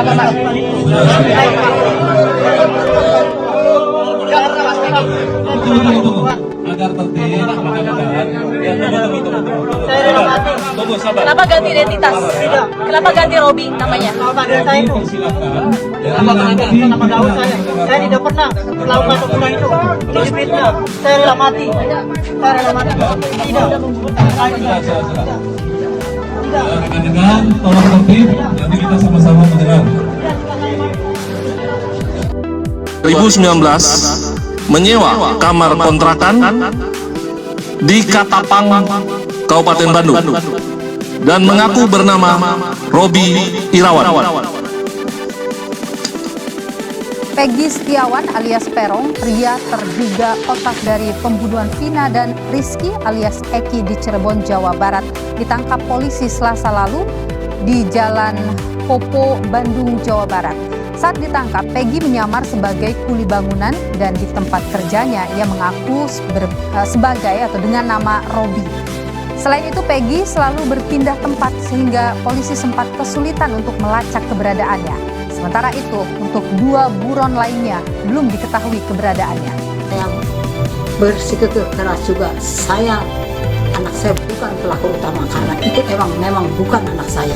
Kenapa, Pak? Agar tertib, mudah-mudahan. Ya, tunggu, sabar. Kenapa ganti identitas? Kenapa ganti Robi namanya? Saya itu. Silakan. Nama gaul saya. Saya tidak pernah melakukan pembunuhan itu. Ini fitnah. Saya rela mati. Saya rela mati. Tidak. Dengan tolong tertib, nanti kita sama-sama mendengar. 2019 menyewa kamar kontrakan di Katapang, Kabupaten Bandung, dan mengaku bernama Robi Irawan. Peggy Setiawan alias Perong, pria terduga otak dari pembunuhan Vina dan Rizky alias Eki di Cirebon, Jawa Barat, ditangkap polisi Selasa lalu di Jalan Popo, Bandung, Jawa Barat. Saat ditangkap, Peggy menyamar sebagai kuli bangunan dan di tempat kerjanya ia mengaku sebagai atau dengan nama Robi. Selain itu, Peggy selalu berpindah tempat sehingga polisi sempat kesulitan untuk melacak keberadaannya. Sementara itu, untuk 2 buron lainnya belum diketahui keberadaannya. Yang bersikeras keras juga, anak saya bukan pelaku utama karena itu memang bukan anak saya.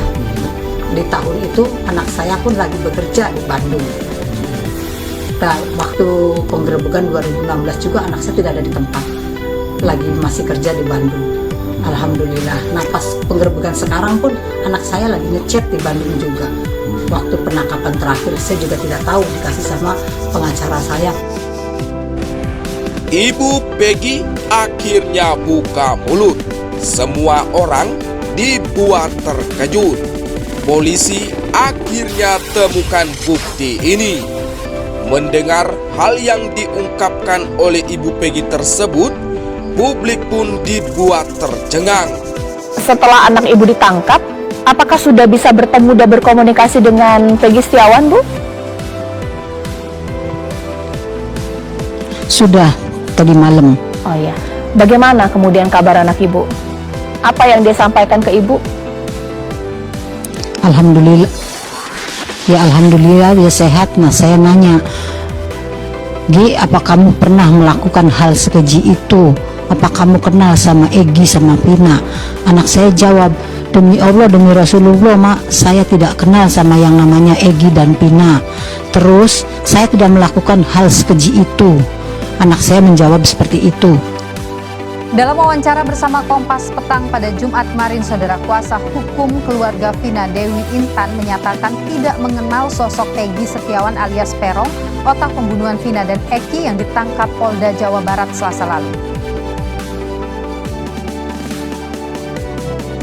Di tahun itu anak saya pun lagi bekerja di Bandung. Dan waktu penggerebekan 2016 juga anak saya tidak ada di tempat, lagi masih kerja di Bandung. Alhamdulillah. Nah pas penggerebekan sekarang pun anak saya lagi ngechat di Bandung juga. Waktu penangkapan terakhir saya juga tidak tahu, dikasih sama pengacara saya. Ibu Peggy akhirnya buka mulut. Semua orang dibuat terkejut. Polisi akhirnya temukan bukti ini. Mendengar hal yang diungkapkan oleh Ibu Peggy tersebut, publik pun dibuat tercengang. Setelah anak ibu ditangkap, apakah sudah bisa bertemu dan berkomunikasi dengan Peggy Setiawan, Bu? Sudah tadi malam. Oh iya. Bagaimana kemudian kabar anak ibu? Apa yang dia sampaikan ke ibu? Alhamdulillah. Ya alhamdulillah dia sehat. Nah saya nanya, Gi, apa kamu pernah melakukan hal sekeji itu? Apa kamu kenal sama Egi sama Vina? Anak saya jawab, demi Allah, demi Rasulullah, Mak, saya tidak kenal sama yang namanya Egi dan Vina. Terus saya tidak melakukan hal sekeji itu. Anak saya menjawab seperti itu. Dalam wawancara bersama Kompas Petang pada Jumat kemarin, Saudara Kuasa Hukum keluarga Vina, Dewi Intan, menyatakan tidak mengenal sosok Peggy Setiawan alias Perong, otak pembunuhan Vina dan Eki yang ditangkap Polda Jawa Barat Selasa lalu.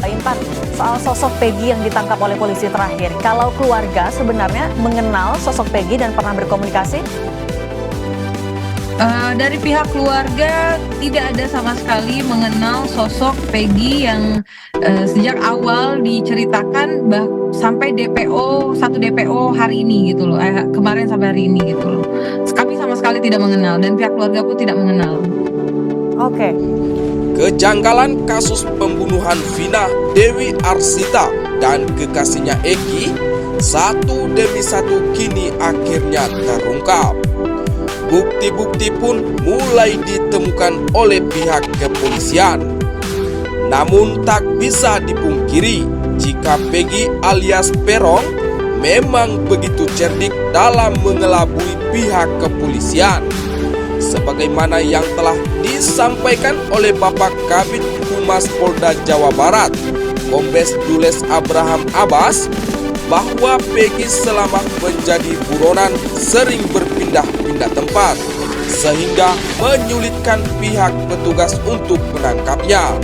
Intan, soal sosok Peggy yang ditangkap oleh polisi terakhir, kalau keluarga sebenarnya mengenal sosok Peggy dan pernah berkomunikasi? Dari pihak keluarga tidak ada sama sekali mengenal sosok Peggy yang sejak awal diceritakan sampai DPO, satu DPO hari ini gitu loh, kemarin sampai hari ini gitu loh. Kami sama sekali tidak mengenal dan pihak keluarga pun tidak mengenal. Oke. Kejanggalan kasus pembunuhan Vina, Dewi Arsita, dan kekasihnya Eki satu demi satu kini akhirnya terungkap. Bukti-bukti pun mulai ditemukan oleh pihak kepolisian. Namun tak bisa dipungkiri jika Peggy alias Perong memang begitu cerdik dalam mengelabui pihak kepolisian. Sebagaimana yang telah disampaikan oleh Bapak Kabid Humas Polda Jawa Barat, Kombes Dules Abraham Abbas, bahwa Peggy selama menjadi buronan sering berpindah-pindah tempat sehingga menyulitkan pihak petugas untuk menangkapnya.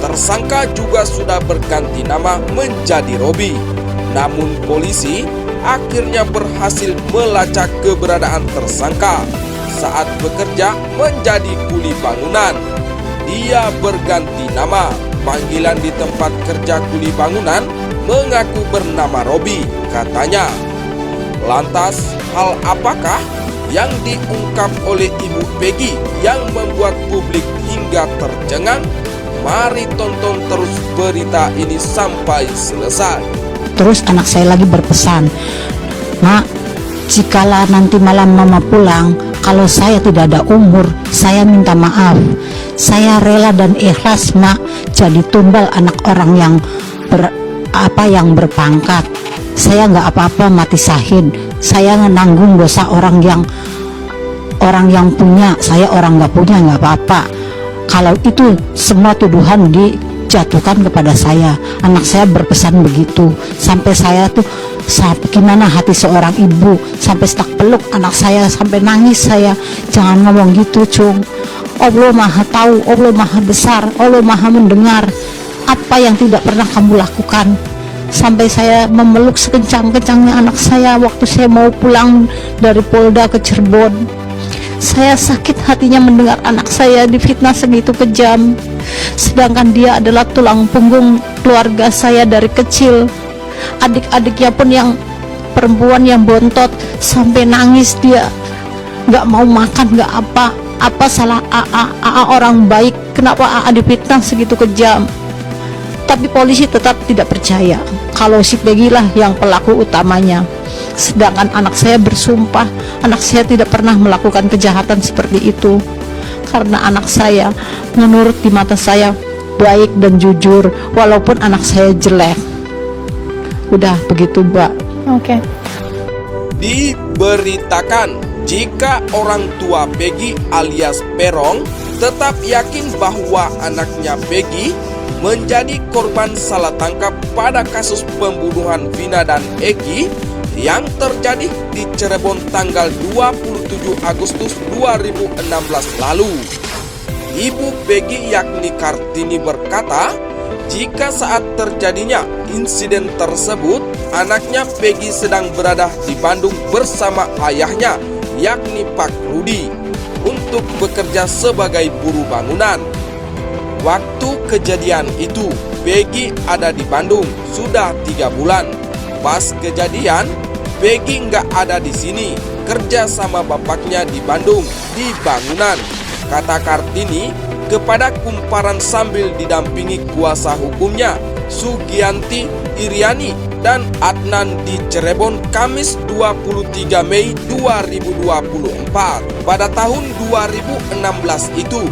Tersangka juga sudah berganti nama menjadi Robi. Namun polisi akhirnya berhasil melacak keberadaan tersangka saat bekerja menjadi kuli bangunan. Dia berganti nama. Panggilan di tempat kerja kuli bangunan mengaku bernama Robi, katanya. Lantas, hal apakah yang diungkap oleh Ibu Peggy yang membuat publik hingga tercengang? Mari tonton terus berita ini sampai selesai. Terus anak saya lagi berpesan, "Mak, jikalau nanti malam mama pulang, kalau saya tidak ada umur, saya minta maaf. Saya rela dan ikhlas, Mak, jadi tumbal anak orang yang berpangkat. Saya nggak apa-apa mati syahid. Saya nanggung dosa orang yang punya. Saya orang nggak punya, nggak apa-apa. Kalau itu semua tuduhan dijatuhkan kepada saya." Anak saya berpesan begitu. Sampai saya tuh gimana hati seorang ibu, sampai setak peluk anak saya, sampai nangis saya. "Jangan ngomong gitu, Cung. Allah Maha tahu, Allah Maha besar, Allah Maha mendengar apa yang tidak pernah kamu lakukan." Sampai saya memeluk sekencang-kencangnya anak saya waktu saya mau pulang dari Polda ke Cirebon. Saya sakit hatinya mendengar anak saya difitnah segitu kejam, sedangkan dia adalah tulang punggung keluarga saya dari kecil. Adik-adiknya pun yang perempuan yang bontot, sampai nangis dia, nggak mau makan, nggak apa salah AA orang baik, kenapa AA difitnah segitu kejam. Tapi polisi tetap tidak percaya kalau si Peggy lah yang pelaku utamanya. Sedangkan anak saya bersumpah anak saya tidak pernah melakukan kejahatan seperti itu, karena anak saya menurut di mata saya baik dan jujur walaupun anak saya jelek. Udah begitu, Mbak. Oke. Diberitakan jika orang tua Peggy alias Perong tetap yakin bahwa anaknya Peggy menjadi korban salah tangkap pada kasus pembunuhan Vina dan Eki yang terjadi di Cirebon tanggal 27 Agustus 2016 lalu. Ibu Peggy yakni Kartini berkata, jika saat terjadinya insiden tersebut, anaknya Peggy sedang berada di Bandung bersama ayahnya, yakni Pak Rudi, untuk bekerja sebagai buruh bangunan. Waktu kejadian itu, Peggy ada di Bandung sudah 3 bulan. Pas kejadian, Peggy nggak ada di sini, kerja sama bapaknya di Bandung, di bangunan, kata Kartini kepada Kumparan sambil didampingi kuasa hukumnya, Sugianti Iriani dan Adnan di Cirebon, Kamis 23 Mei 2024. Pada tahun 2016 itu,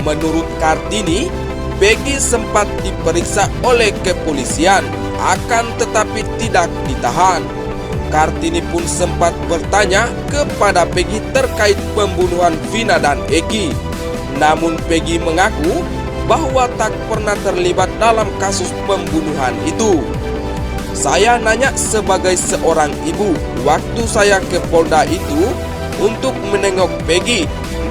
menurut Kartini, Peggy sempat diperiksa oleh kepolisian, akan tetapi tidak ditahan. Kartini pun sempat bertanya kepada Peggy terkait pembunuhan Vina dan Eki. Namun Peggy mengaku bahwa tak pernah terlibat dalam kasus pembunuhan itu. Saya nanya sebagai seorang ibu, waktu saya ke Polda itu untuk menengok Peggy,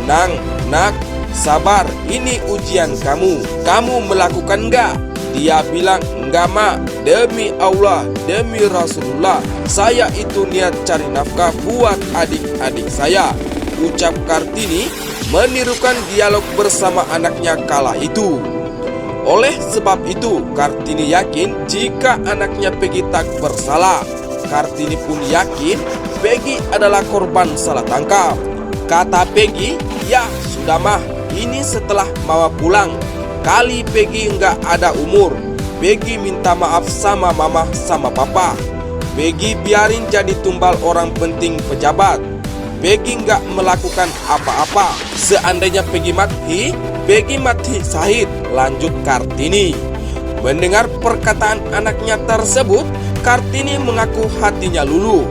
Nak, sabar, ini ujian kamu melakukan enggak? Dia bilang, enggak mak, demi Allah, demi Rasulullah, saya itu niat cari nafkah buat adik-adik saya, ucap Kartini menirukan dialog bersama anaknya kala itu. Oleh sebab itu, Kartini yakin jika anaknya Peggy tak bersalah. Kartini pun yakin Peggy adalah korban salah tangkap. Kata Peggy, ya sudah mah, ini setelah mama pulang. Kali Peggy nggak ada umur, Peggy minta maaf sama mama sama papa. Peggy biarin jadi tumbal orang penting pejabat. Peggy nggak melakukan apa-apa. Seandainya Peggy mati syahid, lanjut Kartini. Mendengar perkataan anaknya tersebut, Kartini mengaku hatinya luluh.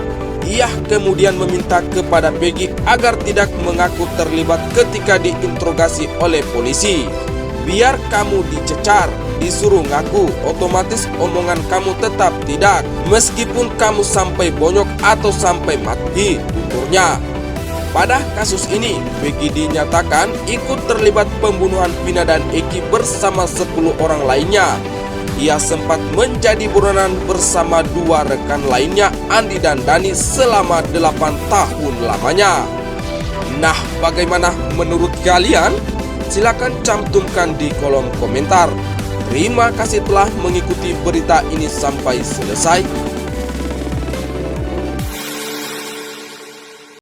Ia kemudian meminta kepada Peggy agar tidak mengaku terlibat ketika diinterogasi oleh polisi. Biar kamu dicecar, disuruh ngaku, otomatis omongan kamu tetap tidak, meskipun kamu sampai bonyok atau sampai mati, tuturnya. Pada kasus ini, Peggy dinyatakan ikut terlibat pembunuhan Vina dan Eki bersama 10 orang lainnya. Ia sempat menjadi buronan bersama 2 rekan lainnya, Andi dan Dani, selama 8 tahun lamanya. Nah, bagaimana menurut kalian? Silakan cantumkan di kolom komentar. Terima kasih telah mengikuti berita ini sampai selesai.